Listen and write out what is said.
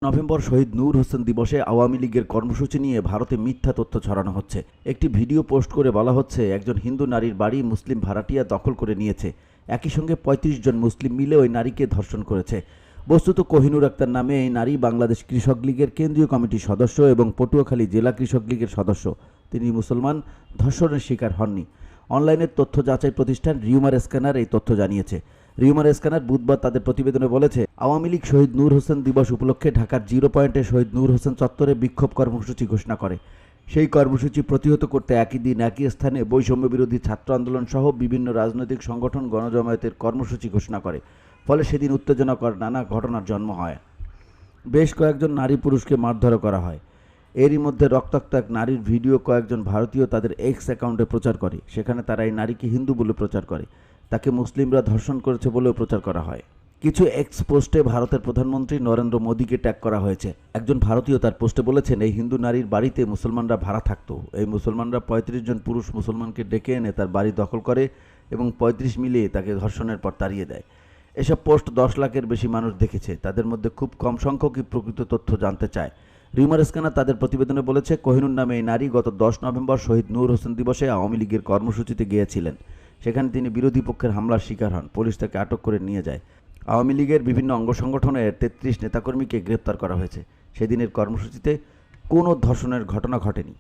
November শহীদ নূর হোসেন দিবসে আওয়ামী লীগের কর্মসূচি নিয়ে ভারতে মিথ্যা তথ্য ছড়ানো হচ্ছে। একটি ভিডিও পোস্ট করে বলা হচ্ছে একজন হিন্দু নারীর বাড়ি মুসলিম ভাড়াটিয়া দখল করে নিয়েছে। একই সঙ্গে ৩৫ জন মুসলিম মিলে ওই নারীকে ধর্ষণ করেছে। বস্তুত কোহিনুর আক্তার নামে এই নারী বাংলাদেশ কৃষক লীগের কেন্দ্রীয় কমিটির সদস্য এবং পটুয়াখালী জেলা কৃষক লীগের সদস্য। তিনি মুসলমান, ধর্ষণের শিকার হননি। অনলাইনের তথ্য যাচাই প্রতিষ্ঠান রিউমার স্ক্যানার এই তথ্য জানিয়েছে। রিউমার স্ক্যানার বুধবার তাদের প্রতিবেদনে বলেছে, আওয়ামী লীগ শহীদ নূর হোসেন দিবস উপলক্ষে ঢাকার 0 পয়েন্টে শহীদ নূর হোসেন চত্বরে বিক্ষোভ কর্মসূচি ঘোষণা করে। সেই কর্মসূচি প্রতিহত করতে একই দিন একই স্থানে বৈষম্য বিরোধী ছাত্র আন্দোলন সহ বিভিন্ন রাজনৈতিক সংগঠন গণজমায়েতের কর্মসূচি ঘোষণা করে। ফলে সেদিন উত্তেজনাকর নানা ঘটনার জন্ম হয়। বেশ কয়েকজন নারী পুরুষকে মারধর করা হয়। এরই মধ্যে রক্তাক্ত এক নারীর ভিডিও কয়েকজন ভারতীয় তাদের এক্স অ্যাকাউন্টে প্রচার করে। সেখানে তারা এই নারীকে হিন্দু বলে প্রচার করে। তাকে মুসলিমরা ধর্ষণ করেছে বলেও প্রচার করা হয়। কিছু এক্স পোস্টে ভারতের প্রধানমন্ত্রী নরেন্দ্র মোদীকে ট্যাগ করা হয়েছে। একজন ভারতীয় তার পোস্টে বলেছেন, এই হিন্দু নারীর বাড়িতে মুসলমানরা ভাড়া থাকতো। এই মুসলমানরা ৩৫ জন পুরুষ মুসলমানকে ডেকে এনে তার বাড়ি দখল করে এবং ৩৫ মিলিয়ে তাকে ধর্ষণের পর তাড়িয়ে দেয়। এসব পোস্ট 10 লাখের বেশি মানুষ দেখেছে। তাদের মধ্যে খুব কম সংখ্যকই প্রকৃত তথ্য জানতে চায়। রিউমার স্ক্যানার তাদের প্রতিবেদনে বলেছে, কোহিনুর নামে এই নারী গত 10 নভেম্বর শহীদ নূর হোসেন দিবসে আওয়ামী লীগের কর্মসূচিতে গিয়েছিলেন। সেখানে তিনি বিরোধী পক্ষের হামলার শিকার হন। পুলিশ তাকে আটক করে নিয়ে যায়। আওয়ামী লীগের বিভিন্ন অঙ্গ সংগঠনের 33 নেতাকর্মীকে গ্রেপ্তার করা হয়েছে। সেদিনের কর্মসূচিতে কোনো ধর্ষণের ঘটনা ঘটেনি।